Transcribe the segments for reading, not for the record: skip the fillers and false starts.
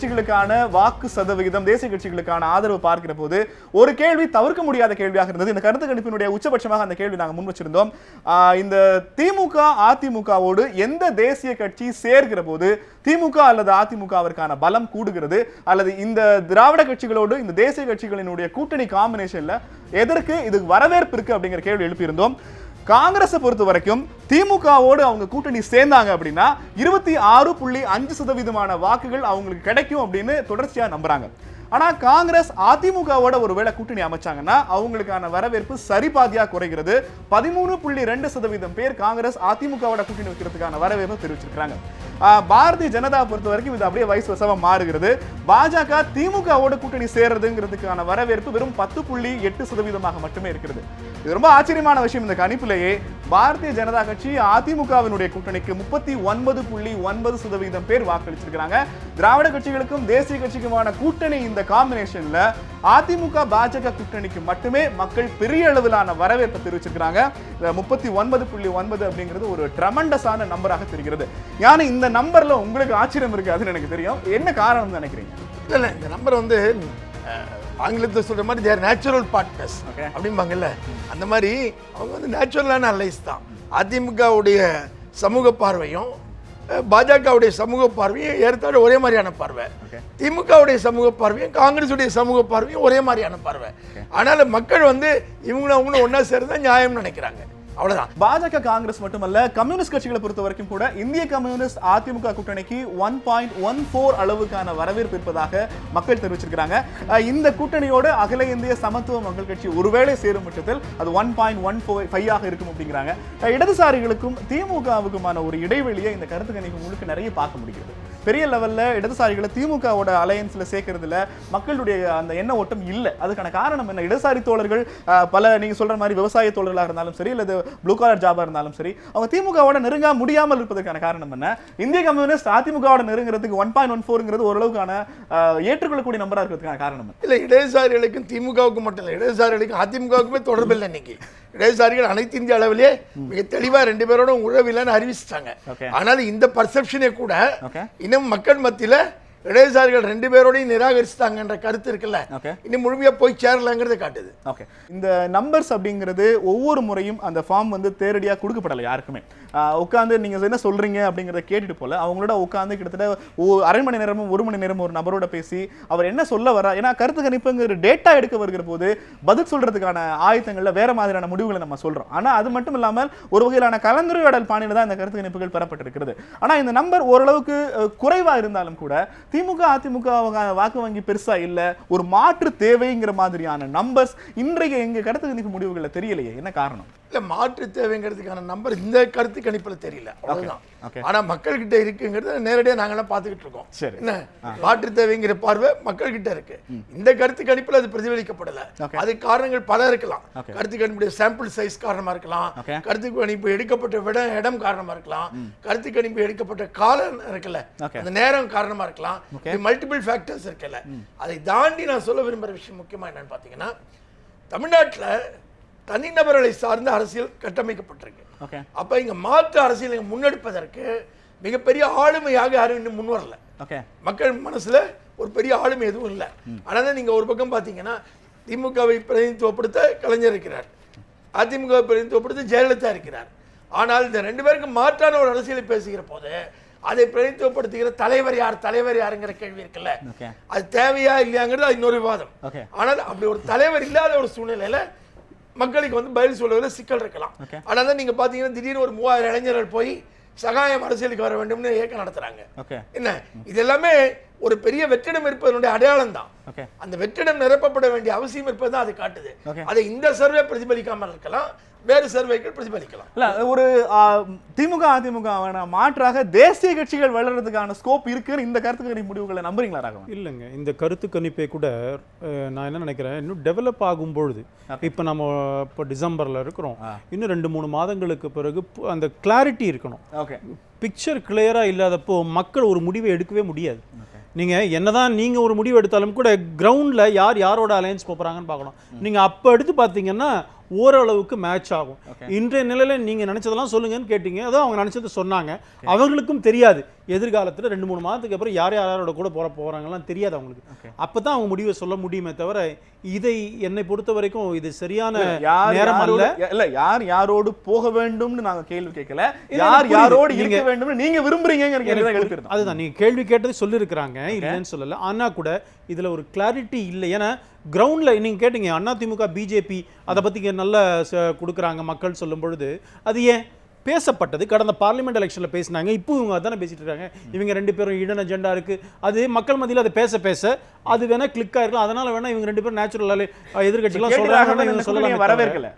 கட்சிகளுக்கான வாக்கு சதவிகிதம், தேசிய கட்சிகளுக்கான ஆதரவு பார்க்கிற போது ஒரு கேள்வி தவிர்க்க முடியாத கேள்வியாக இருந்தது. இந்த கருத்து கணிப்பினுடைய உச்சபட்சமாக அந்த கேள்வி நாங்கள் முன் வச்சிருந்தோம். இந்த திமுக அதிமுகவோடு எந்த தேசிய கட்சி சேர்கிற போது திமுக அல்லது அதிமுகவிற்கான பலம் கூடுகிறது, அல்லது இந்த திராவிட கட்சிகளோடு இந்த தேசிய கட்சிகளினுடைய கூட்டணி காம்பினேஷன்ல எதற்கு இது வரவேற்பு இருக்கு அப்படிங்கிற கேள்வி எழுப்பியிருந்தோம். காங்கிரஸை பொறுத்த வரைக்கும் திமுகவோடு அவங்க கூட்டணி சேர்ந்தாங்க அப்படின்னா 26.5% வாக்குகள் அவங்களுக்கு கிடைக்கும் அப்படின்னு தொடர்ச்சியா நம்புறாங்க. ஆனா காங்கிரஸ் அதிமுகவோட ஒருவேளை கூட்டணி அமைச்சாங்கன்னா அவங்களுக்கான வரவேற்பு சரிபாதியா குறைகிறது. 13.2% பேர் காங்கிரஸ் அதிமுகவோட கூட்டணி வைக்கிறதுக்கான வரவேற்பு தெரிவிச்சிருக்காங்க. பாரதிய ஜனதா பொறுத்த வரைக்கும் இது அப்படியே வயசு வசமா மாறுகிறது. பாஜக திமுகவோட கூட்டணி சேர்றதுங்கிறதுக்கான வரவேற்பு வெறும் 10.8% மட்டுமே இருக்கிறது. இது ரொம்ப ஆச்சரியமான விஷயம். இந்த கணிப்பிலேயே பாரதிய ஜனதா கட்சி அதிமுகவினுடைய கூட்டணிக்கு 39.9% பேர் வாக்களிச்சிருக்காங்க. திராவிட கட்சிகளுக்கும் தேசிய கட்சிக்குமான கூட்டணி இந்த காம்பினேஷன்ல அதிமுக பாஜக கூட்டணிக்கு மட்டுமே மக்கள் பெரிய அளவிலான வரவேற்பை தெரிவிச்சிருக்காங்க. 39.9 அப்படிங்கிறது ஒரு ட்ரெமெண்டஸான நம்பராக தெரிகிறது. யானை இந்த நம்பர்ல உங்களுக்கு ஆச்சரியம் இருக்காதுன்னு எனக்கு தெரியும். என்ன காரணம் நினைக்கிறீங்க? இல்ல இந்த நம்பர் வந்து ஆங்கிலத்தில் சொல்ற மாதிரி தேர் நேச்சுரல் பார்ட்னர்ஸ் அப்படிம்பாங்கல்ல, அந்த மாதிரி அவங்க வந்து நேச்சுரலான அலைஸ் தான். அதிமுகவுடைய சமூக பார்வையும் பாஜகவுடைய சமூக பார்வையும் ஏற்றாடு ஒரே மாதிரியான பார்வை, திமுகவுடைய சமூக பார்வையும் காங்கிரஸுடைய சமூக பார்வையும் ஒரே மாதிரியான பார்வை. ஆனாலும் மக்கள் வந்து இவங்களும் ஒன்னா சேர்ந்தா நியாயம்னு நினைக்கிறாங்க. அவ்வளவுதான். பாஜக காங்கிரஸ் மட்டுமல்ல, கம்யூனிஸ்ட் கட்சிகளை பொறுத்த வரைக்கும் கூட இந்திய கம்யூனிஸ்ட் அதிமுக கூட்டணிக்கு 1.14 அளவுக்கான வரவேற்பு இருப்பதாக மக்கள் தெரிவிச்சிருக்காங்க. இந்த கூட்டணியோடு அகில இந்திய சமத்துவ மக்கள் கட்சி ஒருவேளை சேரும் பட்சத்தில் அது 1.15 ஆக இருக்கும் அப்படிங்கிறாங்க. இடதுசாரிகளுக்கும் திமுகவுக்குமான ஒரு இடைவெளியை இந்த கருத்து கணிப்பு முழுக்க நிறைய பார்க்க முடிகிறது. பெரிய லெவல்ல இடதுசாரிகளை திமுகவோட அலையன்ஸ்ல சேர்க்கறதுல மக்களுடைய அந்த எண்ண ஓட்டம் இல்லை. அதுக்கான காரணம் என்ன? இடதுசாரி தோழர்கள் பல நீங்க சொல்ற மாதிரி விவசாய தோழர்களாக இருந்தாலும் சரி, அல்லது ப்ளூ காலர் ஜாபா இருந்தாலும் சரி, அவங்க திமுகவோட நெருங்க முடியாமல் இருப்பதற்கான காரணம் என்ன? இந்திய கம்யூனிஸ்ட் அதிமுகவோட நெருங்குறதுக்கு 1.14 ஓரளவுக்கான ஏற்றுக்கொள்ளக்கூடிய நம்பரா இருக்கிறதுக்கான காரணம் இல்ல. இடதுசாரிகளுக்கும் திமுகவுக்கும் மட்டும் இல்லை, இடதுசாரிகளுக்கும் அதிமுகவுக்குமே தொடர்பு இல்லை. இன்னைக்கு இடதுசாரிகள் அனைத்து இந்திய அளவிலே மிக தெளிவா 2 பேரோட உறவில்லைன்னு அறிவிச்சிட்டாங்க. ஆனால் இந்த பர்செப்ஷனே கூட இன்னும் மக்கள் மத்தியில இடதுசாரிகள் 2 பேரோடையும் நிராகரிச்சுட்டாங்கன்ற கருத்து இருக்குல்ல, இன்னும் முழுமையா போய் சேரலங்கிறத காட்டுது. இந்த நம்பர்ஸ் அப்படிங்கிறது ஒவ்வொரு முறையும் அந்த ஃபார்ம் வந்து தேரடியா கொடுக்கப்படலை யாருக்குமே. உட்காந்து நீங்க என்ன சொல்றீங்க அப்படிங்கறத கேட்டுட்டு போல அவங்களோட உட்காந்து கிட்டத்தட்ட அரை மணி நேரமும் 1 மணி நேரம் ஒரு நபரோட பேசி அவர் என்ன சொல்ல வரா, ஏன்னா கருத்து கணிப்புங்கிற டேட்டா எடுக்க வருகிற போது பதில் சொல்றதுக்கான ஆயத்தங்கள்ல வேற மாதிரியான முடிவுகளை நம்ம சொல்றோம். ஆனா அது மட்டும் இல்லாமல் ஒரு வகையிலான கலந்துரையாடல் பாணியில தான் இந்த கருத்து கணிப்புகள் பெறப்பட்டிருக்கிறது. ஆனா இந்த நம்பர் ஓரளவுக்கு குறைவா இருந்தாலும் கூட திமுக அதிமுக வாக்கு வங்கி பெருசா இல்ல, ஒரு மாற்று தேவைங்கிற மாதிரியான நம்பர்ஸ் இன்றைய எங்க கருத்து கணிப்பு முடிவுகள்ல தெரியலையே. என்ன காரணம்? இல்ல மாற்று தேவைங்கிறதுக்கான நம்பர் இந்த கருத்து கணிப்புல தெரியல, அவ்வளவுதான். ஆனா மக்கள் கிட்ட இருக்குங்கிறது நேரடியா நாங்கெல்லாம் பார்த்துக்கிட்டு இருக்கோம். என்ன மாற்று தேவைங்கிற பார்வை மக்கள் கிட்ட இருக்கு. இந்த கருத்து கணிப்புல அது பிரதிபலிக்கப்படல. அது காரணங்கள் பல இருக்கலாம். கருத்து கணிப்புடைய சாம்பிள் சைஸ் காரணமா இருக்கலாம், கருத்து கணிப்பு எடுக்கப்பட்ட இடம் காரணமா இருக்கலாம், கருத்து கணிப்பு எடுக்கப்பட்ட காலம் இருக்குல்ல அந்த நேரம் காரணமா இருக்கலாம். மல்டிபிள் ஃபேக்டர்ஸ் இருக்குல்ல. அதை தாண்டி நான் சொல்ல விரும்புற விஷயம் முக்கியமா என்னன்னு பாத்தீங்கன்னா, தமிழ்நாட்டுல தனிநபர்களை சார்ந்த அரசியல் கட்டமைக்கப்பட்டிருக்கு. அப்ப இங்க மாற்று அரசியலை முன்னெடுப்பதற்கு மிகப்பெரிய ஆளுமையாக யாரும் இன்னும் முன் வரல. மக்கள் மனசுல ஒரு பெரிய ஆளுமை எதுவும் இல்லை. ஆனா நீங்க ஒரு பக்கம் பாத்தீங்கன்னா திமுகவை பிரதிநிதித்துவப்படுத்த கலைஞர் இருக்கிறார், அதிமுகவை பிரதிநிதித்துவப்படுத்த ஜெயலலிதா இருக்கிறார். ஆனால் இந்த 2 பேருக்கு மாற்றான ஒரு அரசியலை பேசுகிற போது அதை பிரதிநிதித்துவப்படுத்துகிற தலைவர் யாருங்கிற கேள்வி இருக்குல்ல, அது தேவையா இல்லையாங்கிறது இன்னொரு விவாதம். ஆனால் அப்படி ஒரு தலைவர் இல்லாத ஒரு சூழ்நிலையில மக்களுக்கு வந்து பதில் சொல்வதில் சிக்கல் இருக்கலாம். ஆனால் தான் நீங்க பாத்தீங்கன்னா திடீர்னு ஒரு 3000 இளைஞர்கள் போய் சகாயம் அரசியலுக்கு வர வேண்டும்னு இயக்கம் நடத்துறாங்க. என்ன இது எல்லாமே ஒரு பெரிய வெற்றிடம் இருப்பதனுடைய அடையாளம் தான். அந்த வெற்றிடம் நிரப்பப்பட வேண்டிய அவசியம் இருப்பதுதான் அது காட்டுது. அதை இந்த சர்வே பிரதிபலிக்காமல் இருக்கலாம், வேறு சர்வேக்கள் பிரதிபலிக்கலாம். இல்ல ஒரு திமுக அதிமுக மாற்றாக தேசிய கட்சிகள் வளர்றதுக்கான ஸ்கோப் இருக்குன்னு இந்த கருத்து கணிப்பு முடிவுகளை நம்புறீங்களா ராகவன்? இல்லைங்க, இந்த கருத்து கணிப்பை கூட நான் என்ன நினைக்கிறேன், இன்னும் டெவலப் ஆகும் பொழுது, இப்போ நம்ம இப்போ டிசம்பர்ல இருக்கிறோம், இன்னும் 2-3 மாதங்களுக்கு பிறகு அந்த கிளாரிட்டி இருக்கணும். பிக்சர் கிளியரா இல்லாதப்போ மக்கள் ஒரு முடிவை எடுக்கவே முடியாது. நீங்கள் என்னதான் நீங்கள் ஒரு முடிவு எடுத்தாலும் கூட கிரவுண்டில் யாரோட அலையன்ஸ் போகிறாங்கன்னு பார்க்கணும். நீங்கள் அப்போ எடுத்து பார்த்தீங்கன்னா ஓரளவுக்கு மேட்ச் ஆகும். இன்றைய நிலையில நீங்க நினைச்சதெல்லாம் சொல்லுங்கன்னு கேட்டீங்க, அதான் அவங்க நினைச்சதை சொன்னாங்க. அவங்களுக்கும் தெரியாது எதிர்காலத்துல 2-3 மாதத்துக்கு அப்புறம் யாரோட கூட போறாங்கலாம் தெரியாது அவங்களுக்கு. அப்பதான் அவங்க முடிவை சொல்ல முடியுமே தவிர, இதை என்னை பொறுத்த வரைக்கும் இது சரியான நேரம் அல்ல. இல்ல யார் யாரோடு போக வேண்டும்னு நாங்க கேள்வி கேட்கல, யார் யாரோடு இருக்க வேண்டும்னு நீங்க விரும்புறீங்க. அதுதான் நீங்க கேள்வி கேட்டது சொல்லியிருக்கிறாங்க, இல்லைன்னு சொல்லல. ஆனா கூட இதுல ஒரு கிளாரிட்டி இல்லை. ஏன்னா கிரவுண்ட்ல நீங்க கேட்டீங்க அதிமுக பிஜேபி அதை பத்தி நல்ல கொடுக்குறாங்க மக்கள் சொல்லும் பொழுது, அது ஏன் பேசப்பட்டது கடந்த பார்லிமெண்ட் எலெக்ஷன்ல பேசினாங்க. இப்போ இவங்க அதானே பேசிட்டு இருக்காங்க. இவங்க 2 பேரும் இடன் அஜெண்டா இருக்கு, அது மக்கள் மத்தியில் அதை பேச அது வேணா கிளிக் ஆயிருக்கலாம். அதனால வேணா இவங்க 2 பேரும் நேச்சுரலாலே எதிர்கட்சிகளாம் சொல்றாங்க, சொல்லலாம் வரவேற்கல.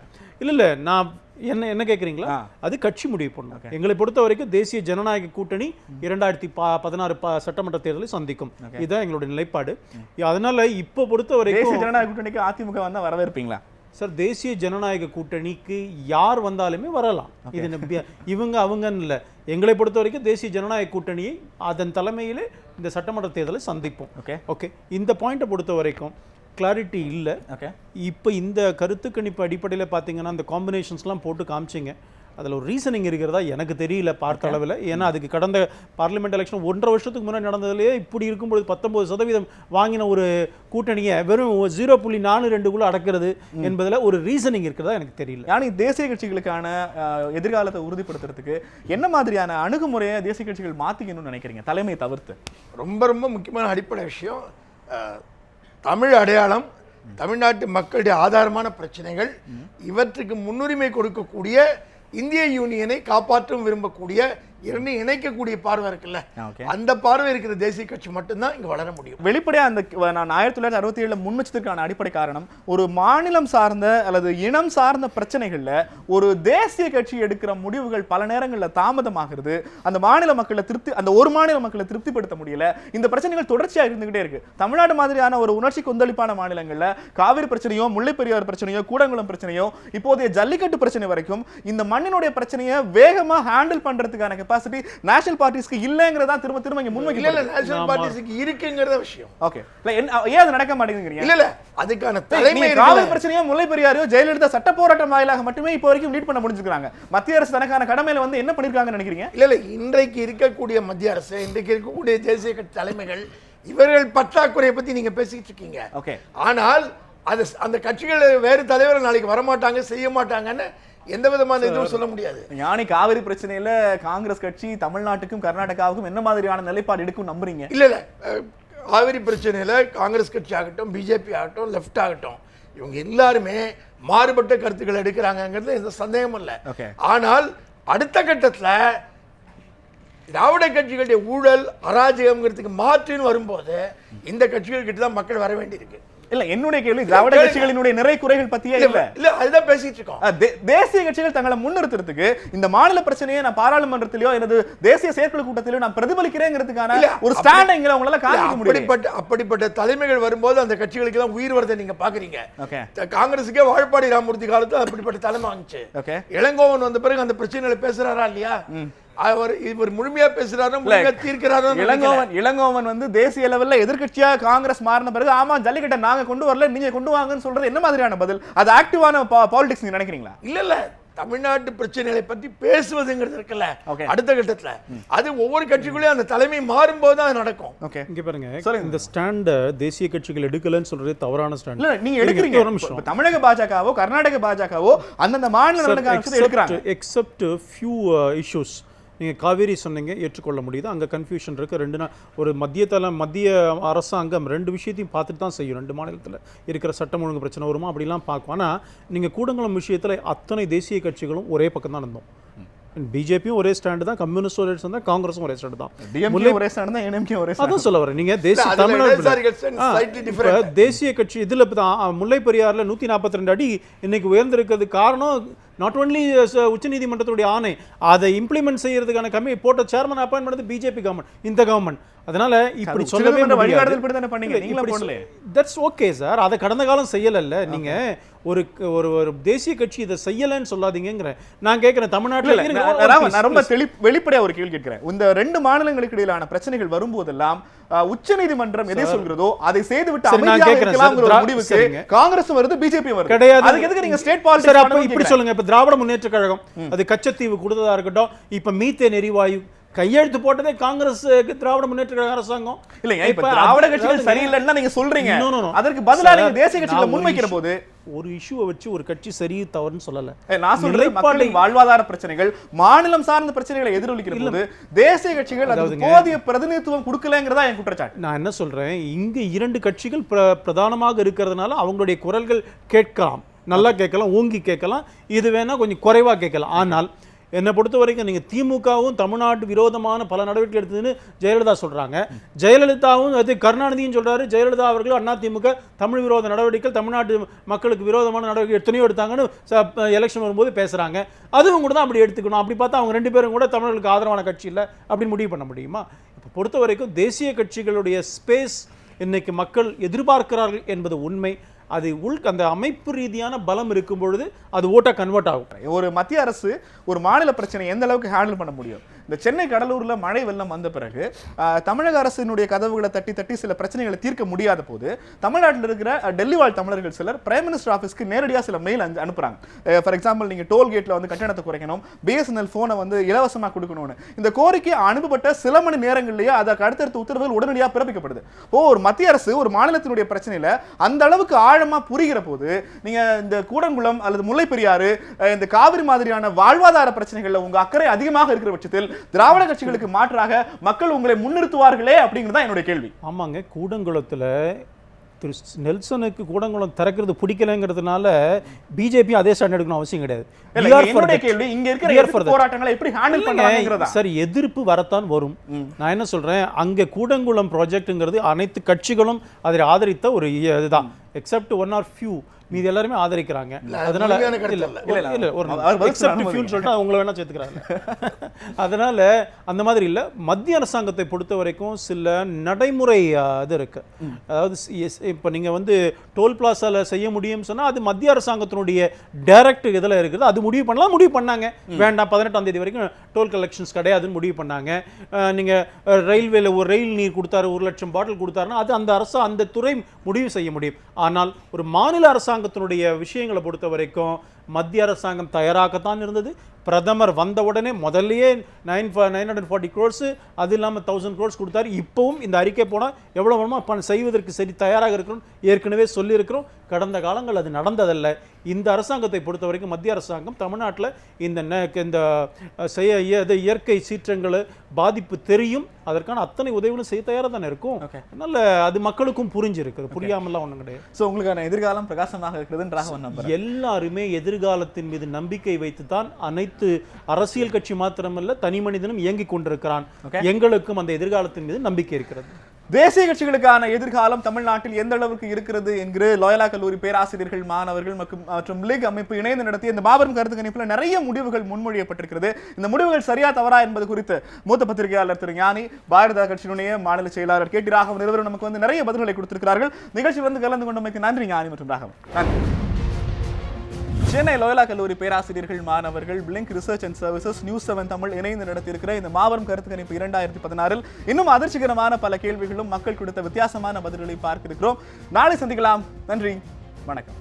இல்ல நான் என்ன கேட்குறீங்களா, அது கட்சி முடிவு பண்ணும். எங்களை பொறுத்த வரைக்கும் தேசிய ஜனநாயக கூட்டணி 2016 சட்டமன்ற தேர்தலை சந்திக்கும். இதுதான் எங்களுடைய நிலைப்பாடு. அதனால இப்போ பொறுத்த வரைக்கும் ஜனநாயக கூட்டணிக்கு அதிமுக வந்தா வரவேற்பீங்களா சார்? தேசிய ஜனநாயக கூட்டணிக்கு யார் வந்தாலுமே வரலாம். இது இவங்க அவங்கன்னு இல்லை. எங்களை பொறுத்த வரைக்கும் தேசிய ஜனநாயக கூட்டணியை அதன் தலைமையில் இந்த சட்டமன்ற தேர்தலை சந்திப்போம். ஓகே, இந்த பாயிண்ட்டை பொறுத்த வரைக்கும் கிளாரிட்டி இல்லை. இப்போ இந்த கருத்து கணிப்பு அடிப்படையில் பார்த்தீங்கன்னா அந்த காம்பினேஷன்ஸ்லாம் போட்டு காமிச்சிங்க, அதில் ஒரு ரீசனிங் இருக்கிறதா எனக்கு தெரியல பார்த்த அளவில். ஏன்னா அதுக்கு கடந்த பார்லிமெண்ட் எலெக்ஷன் 1.5 வருஷத்துக்கு முன்னாடி நடந்ததுலேயே இப்படி இருக்கும்போது 19% வாங்கின ஒரு கூட்டணியை வெறும் 0.42 அடக்கிறது என்பதில் ஒரு ரீசனிங் இருக்கிறதா எனக்கு தெரியல. ஆனால் தேசிய கட்சிகளுக்கான எதிர்காலத்தை உறுதிப்படுத்துறதுக்கு என்ன மாதிரியான அணுகுமுறையை தேசிய கட்சிகள் மாற்றிக்கணும்னு நினைக்கிறீங்க, தலைமையை தவிர்த்து? ரொம்ப முக்கியமான அடிப்படை விஷயம், தமிழ் அடையாளம், தமிழ்நாட்டு மக்களுடைய ஆதாரமான பிரச்சனைகள், இவற்றுக்கு முன்னுரிமை கொடுக்கக்கூடிய இந்திய யூனியனை காப்பாற்றும் விரும்பக்கூடிய இணைக்கக்கூடிய பார்வை இருக்குல்ல, அந்த பார்வை இருக்கிற தேசிய கட்சி மட்டும்தான் இங்க வளர முடியும். வெளிப்படையா அந்த நான் 1967 முன்வச்சதற்கான அடிப்படை காரணம், ஒரு மாநிலம் சார்ந்த அல்லது இனம் சார்ந்த பிரச்சனைகள்ல ஒரு தேசிய கட்சி எடுக்கிற முடிவுகள் பல நேரங்களில் தாமதமாகிறது. அந்த மாநில மக்களை அந்த ஒரு மாநில மக்களை திருப்திப்படுத்த முடியல. இந்த பிரச்சனைகள் தொடர்ச்சியா இருந்துகிட்டே இருக்கு. தமிழ்நாடு மாதிரியான ஒரு உணர்ச்சி கொந்தளிப்பான மாநிலங்கள்ல காவிரி பிரச்சனையோ, முல்லை பெரியாறு பிரச்சனையோ, கூடங்குளம் பிரச்சனையோ, இப்போதைய ஜல்லிக்கட்டு பிரச்சனை வரைக்கும் இந்த மண்ணினுடைய பிரச்சனையை வேகமா ஹேண்டில் பண்றதுக்கான கெபாசிட்டி நேஷனல் பார்ட்டிஸ்க்கு இல்லங்கறத திரும்ப திரும்ப இங்க முன்வைக்கல. இல்ல நேஷனல் பார்ட்டிஸ்க்கு இருக்குங்கறத விஷயம். ஓகே, ஏன் அது நடக்க மாட்டேங்குதுங்கறீங்க? இல்ல அதுக்கான தலைமை காவிரி பிரச்சனையோ, முல்லை பெரியாறு, ஜெயலலிதா சட்ட போராட்டம் வாயிலாக மட்டுமே இப்போ வரைக்கும் லீட் பண்ண முடிஞ்சிருக்காங்க. மத்திய அரசு தனக்கான கடமையில வந்து என்ன பண்ணிருக்காங்கன்னு நினைக்கிறீங்க? இல்ல இன்றைக்கு இருக்கக்கூடிய மத்திய அரசு, இன்றைக்கு இருக்கக்கூடிய தேசிய கட்சி தலைமைகள், இவர்கள் பற்றாக்குறையை பத்தி நீங்க பேசிட்டு இருக்கீங்க. ஓகே, ஆனால் அது அந்த கட்சிகள் வேறு தலைவர் நாளைக்கு வரமாட்டாங்க, செய்ய மாட்டாங்கன்னு எந்த விதமான இதுவும் சொல்ல முடியாது. ஞானி, காவிரி பிரச்சனையில காங்கிரஸ் கட்சி தமிழ்நாட்டுக்கும் கர்நாடகாவுக்கும் என்ன மாதிரியான நிலைப்பாடு எடுக்கும் நம்புறீங்க? இல்ல காவிரி பிரச்சனையில காங்கிரஸ் கட்சி ஆகட்டும், பிஜேபி ஆகட்டும், லெப்ட் ஆகட்டும், இவங்க எல்லாருமே மாறுபட்ட கருத்துக்கள் எடுக்கிறாங்கிறது எந்த சந்தேகமும் இல்லை. ஆனால் அடுத்த கட்டத்துல திராவிட கட்சிகளுடைய ஊழல் அராஜகம்ங்கிறதுக்கு மாற்றுன்னு வரும்போது இந்த கட்சிகள் கிட்ட தான் மக்கள் வர வேண்டியிருக்கு. இல்ல என்னுடைய கேள்வி திராவிட கட்சிகளினுடைய நிறை குறைகள் பத்தியே இல்ல அதுதான் பேசிட்டு இருக்கோம். தேசிய கட்சிகள் தங்களை முன்னிறுத்துறதுக்கு இந்த மாநில பிரச்சனையை நான் பாராளுமன்றத்திலயோ அல்லது தேசிய செயற்குழு கூட்டத்திலோ நான் பிரதிபலிக்கிறேங்கிறதுக்கான ஒரு ஸ்டாண்டிங்ல அவங்களால காமிக்க முடியும். அப்படிப்பட்ட தலைமைகள் வரும்போது அந்த கட்சிகளுக்கு தான் உயிர் வரதை நீங்க பாக்குறீங்க. காங்கிரஸுக்கே வாழப்பாடி ராமமூர்த்தி காலத்துல அப்படிப்பட்ட தலைமை வந்துச்சு. இளங்கோவன் வந்த பிறகு அந்த பிரச்சனைகளை பேசுறாரா இல்லையா? இவர் முழுமையா பேசுறாரு, முழுமையா தீர்க்கிறாரு. இளங்கோவன் வந்து தேசிய லெவல்ல எதிர்க்கட்சியா காங்கிரஸ் மாறின பிறகு ஆமா ஜல்லிக்கட்டை நாங்க கொண்டு வரல, நீங்க கொண்டு வாங்கன்னு சொல்றது என்ன மாதிரியான பதில்? அது ஆக்டிவான பாலிடிக்ஸ் நீங்க நினைக்கிறீங்களா? இல்ல தமிழ்நாட்டு பிரச்சனைகளை பத்தி பேசுவதுங்கிறது இருக்குல்ல அடுத்த கட்டத்துல, அது ஒவ்வொரு கட்சிக்குள்ளேயும் அந்த தலைமை மாறும்போது அது நடக்கும். இங்க பாருங்க, இந்த ஸ்டாண்ட் தேசிய கட்சிகள் எடுக்கலன்னு சொல்றது தவறான ஸ்டாண்ட். இல்ல நீங்க எடுக்கிறீங்க. ஒரு நிமிஷம், தமிழக பாஜகவோ கர்நாடக பாஜகவோ அந்தந்த மாநில எடுக்கிறாங்க. Except few issues. நீங்கள் காவேரி சொன்னீங்க, ஏற்றுக்கொள்ள முடியுது. அங்கே கன்ஃபியூஷன் இருக்குது. 2 நாள் ஒரு மத்திய அரசாங்கம் 2 விஷயத்தையும் பார்த்துட்டு தான் செய்யும். 2 மாநிலத்தில் இருக்கிற சட்டம் ஒழுங்கு பிரச்சனை வருமா அப்படிலாம் பார்க்கும். ஆனால் நீங்கள் கூடங்குளம் விஷயத்தில் அத்தனை தேசிய கட்சிகளும் ஒரே பக்கம் தான் இருந்தோம். பிஜேபியும் ஒரே ஸ்டாண்டு தான், கம்யூனிஸ்ட் ஒரே ஸ்டாண்ட் தான், காங்கிரஸும் ஒரே ஸ்டாண்டு தான், அதான் சொல்ல வரேன். நீங்கள் தேசிய கட்சி இதில் தான் முல்லை பெரியாறில் 142 அடி இன்னைக்கு உயர்ந்திருக்கிறது காரணம் நாட் ஒன்லி உச்சநீதிமன்றத்துடைய ஆணை அதை இம்ப்ளிமெண்ட் செய்யறதுக்கான போட்ட சேர்மன் அப்பாயின்ட் பண்ணது பிஜேபி கவர்மெண்ட், இந்த கவர்மெண்ட். அதனால இப்படி சொல்லவே முடியாது. தட்ஸ் ஓகே சார், அதை கடந்த காலம் செய்யலல்ல. நீங்க ஒரு ஒரு தேசிய கட்சி இதை செய்யலன்னு சொல்லாதீங்கங்கிற நான் கேட்கிறேன். தமிழ்நாட்டில் நான் ரொம்ப வெளிப்படையா ஒரு கேள்வி கேட்கிறேன். இந்த 2 மாநிலங்களுக்கு இடையிலான பிரச்சனைகள் வரும்போதெல்லாம் உச்சநீதிமன்றம் எதை சொல்கிறதோ அதை செய்துவிட்டு அமைதியாக இருக்கலாம்ங்கற ஒரு முடிவுக்கு காங்கிரஸ் வருது, பிஜேபி வருது. கிடையாது. அதுக்கு எதுக்கு நீங்க ஸ்டேட் பாலிடிக்ஸ் அப்ப இப்படி சொல்லுங்க. இப்ப திராவிட முன்னேற்ற கழகம் அது கச்சத்தீவு கொடுத்ததா இருக்கட்டும், இப்ப மீத்தேன் எரிவாயு கையெழுத்து போட்டதே காங்கிரஸ் திராவிட முன்னேற்ற கழக அரசாங்கம் இல்லைங்க. இப்ப திராவிட கட்சிகள் சரியில்லைன்னா நீங்க சொல்றீங்க, அதற்கு பதிலா நீங்க தேசிய கட்சிகளை முன்வைக்கிற போது ஒரு இஷ்யூவை வச்சு ஒரு கட்சி சரி தவறுன்னு சொல்லல. நான் சொல்றேன் மக்களின் வாழ்வாதார பிரச்சனைகள், மாநிலம் சார்ந்த பிரச்சனைகளை எதிரொலிக்கிற போது தேசிய கட்சிகள் அதுக்கு போதிய பிரதிநிதித்துவம் கொடுக்கலங்கிறதா என் குற்றச்சாட்டு. நான் என்ன சொல்றேன், இங்க 2 கட்சிகள் பிரதானமாக இருக்கிறதுனால அவங்களுடைய குரல்கள் கேட்கலாம், நல்லா கேட்கலாம், ஓங்கி கேட்கலாம், இது வேணா கொஞ்சம் குறைவா கேட்கலாம். ஆனால் என்னை பொறுத்த வரைக்கும் நீங்கள் திமுகவும் தமிழ்நாட்டு விரோதமான பல நடவடிக்கை எடுத்ததுன்னு ஜெயலலிதா சொல்கிறாங்க. ஜெயலலிதாவும் அது கருணாநிதியும் சொல்கிறாரு. ஜெயலலிதா அவர்களும் அண்ணா திமுக தமிழ் விரோத நடவடிக்கை, தமிழ்நாட்டு மக்களுக்கு விரோதமான நடவடிக்கை எத்தனையோ எடுத்தாங்கன்னு எலெக்ஷன் வரும்போது பேசுகிறாங்க. அதுவும் கூட தான் அப்படி எடுத்துக்கணும். அப்படி பார்த்தா அவங்க 2 பேரும் கூட தமிழர்களுக்கு ஆதரவான கட்சி இல்லை அப்படின்னு முடிவு பண்ண முடியுமா? இப்போ பொறுத்த வரைக்கும் தேசிய கட்சிகளுடைய ஸ்பேஸ் இன்னைக்கு மக்கள் எதிர்பார்க்கிறார்கள் என்பது உண்மை. அது அந்த அமைப்பு ரீதியான பலம் இருக்கும் பொழுது அது ஓட்டா கன்வெர்ட் ஆகும். ஒரு மத்திய அரசு ஒரு மாநில பிரச்சனை எந்த அளவுக்கு ஹேண்டில் பண்ண முடியும்? இந்த சென்னை கடலூர்ல மழை வெள்ளம் வந்த பிறகு தமிழக அரசினுடைய கதவுகளை தட்டி தட்டி சில பிரச்சனைகளை தீர்க்க முடியாத போது தமிழ்நாட்டில் இருக்கிற டெல்லி வாழ் தமிழர்கள் சிலர் பிரைம் மினிஸ்டர் ஆஃபீஸ்க்கு நேரடியாக சில மெயில் அனுப்புறாங்க. ஃபார் எக்ஸாம்பிள், நீங்க டோல்கேட்ல வந்து கட்டணத்தை குறைக்கணும், பிஎஸ்என்எல் போனை வந்து இலவசமாக கொடுக்கணும்னு இந்த கோரிக்கை அனுப்பப்பட்ட சில மணி நேரங்களிலேயே அதற்கு அடுத்தடுத்த உத்தரவுகள் உடனடியாக பிறப்பிக்கப்படுது. ஒரு மத்திய அரசு ஒரு மாநிலத்தினுடைய பிரச்சனையில அந்த அளவுக்கு ஆழமா புரிகிற போது நீங்க இந்த கூடங்குளம் அல்லது முல்லை பெரியாறு, இந்த காவிரி மாதிரியான வாழ்வாதார பிரச்சனைகள்ல உங்க அக்கறை அதிகமாக இருக்கிற பட்சத்தில் திராவிட கட்சிகளுக்கு மாற்றாக மக்கள் உங்களை முன்னிறுத்துவார்களே அப்படிங்கிறதா என்னுடைய கேள்வி. ஆமாங்க, கூடங்குளத்துல திரு நெல்சனுக்கு கூடங்குளம் திறக்கிறது பிடிக்கலங்கிறதுனால பிஜேபி அதே ஸ்டாண்ட் எடுக்கணும் அவசியம் கிடையாது. சரி, எதிர்ப்பு வரத்தான் வரும். நான் என்ன சொல்றேன், அங்க கூடங்குளம் ப்ராஜெக்ட்ங்கிறது அனைத்து கட்சிகளும் அதை ஆதரித்த ஒரு இதுதான், எக்ஸப்ட் 1 or few. மீதி எல்லாருமே ஆதரிக்கிறாங்க. அதனால உங்களை வேணா சேர்த்துக்கிறாங்க. அதனால அந்த மாதிரி இல்லை. மத்திய அரசாங்கத்தை பொறுத்த வரைக்கும் சில நடைமுறை இது இருக்கு. அதாவது இப்போ நீங்க வந்து டோல் பிளாசால செய்ய முடியும்னு சொன்னா அது மத்திய அரசாங்கத்தினுடைய டைரக்ட் இதில் இருக்குது. அது முடிவு பண்ணலாம், முடிவு பண்ணாங்க. வேண்டாம் 18ஆம் தேதி வரைக்கும் டோல் கலெக்ஷன்ஸ் கிடையாதுன்னு முடிவு பண்ணாங்க. நீங்க ரயில்வேல ஒரு ரயில் நீர் கொடுத்தாரு, 1 லட்சம் பாட்டில் கொடுத்தாருன்னா அது அந்த அரசு அந்த துறை முடிவு செய்ய முடியும். ஆனால் ஒரு மாநில அரசாங்கத்தினுடைய விஷயங்களை பொறுத்த வரைக்கும் மத்திய அரசாங்கம் தயாராகத்தான் இருந்தது. பிரதமர் வந்த உடனே முதல்லயே 940 crores, அது இல்லாமல் 1000 crores கொடுத்தாரு. இப்பவும் இந்த அறிக்கை போனால் எவ்வளோ வேணுமோ செய்வதற்கு சரி தயாராக இருக்கிறோம், ஏற்கனவே சொல்லியிருக்கிறோம். கடந்த காலங்கள் அது நடந்ததல்ல. இந்த அரசாங்கத்தை பொறுத்த வரைக்கும் மத்திய அரசாங்கம் தமிழ்நாட்டில் இந்த இயற்கை சீற்றங்கள் பாதிப்பு தெரியும், அதற்கான அத்தனை உதவிகளும் செய்ய தயாராக தானே இருக்கும். அதனால அது மக்களுக்கும் புரிஞ்சிருக்கு, புரியாமலாம் ஒன்றும் கிடையாது. ஸோ உங்களுக்கான எதிர்காலம் பிரகாசமாக இருக்கிறது. எல்லாருமே எதிர்காலத்தின் மீது நம்பிக்கை வைத்துத்தான் அனைத்து அரசியல் கட்சி மாத்திரமல்ல தனி மனிதனும் இயங்கிக் கொண்டிருக்கிறான். எங்களுக்கும் அந்த எதிர்காலத்தின் மீது நம்பிக்கை இருக்கிறது. தேசிய கட்சிகளுக்கான எதிர்காலம் தமிழ்நாட்டில் எந்த அளவுக்கு இருக்கிறது என்கிற லோயலா கல்லூரி பேராசிரியர்கள், மாணவர்கள் மற்றும் லீக் அமைப்பு இணைந்து நடத்திய இந்த மாபெரும் கருத்து கணிப்பில் நிறைய முடிவுகள் முன்மொழியப்பட்டிருக்கிறது. இந்த முடிவுகள் சரியா தவறா என்பது குறித்து மூத்த பத்திரிகையாளர் திரு ஞானி, பாரத கட்சியினுடைய மாநில செயலாளர் கே டி ராகவன் இருவரும் நமக்கு வந்து நிறைய பதில்களை கொடுத்திருக்கிறார்கள். நிகழ்ச்சியில் வந்து கலந்து கொண்டமைக்கு நன்றி ஞானி மற்றும் ராகவன். நன்றி. சென்னை லோயலா கல்லூரி பேராசிரியர்கள், மாணவர்கள், blink research and services, news 7 Tamil இணைந்து நடத்தியிருக்கிற இந்த மாபெரும் கருத்து கணிப்பு 2016 இன்னும் அதிர்ச்சிகரமான பல கேள்விகளும் மக்கள் கொடுத்த வித்தியாசமான பதில்களை பார்க்க இருக்கிறோம். நாளை சந்திக்கலாம். நன்றி, வணக்கம்.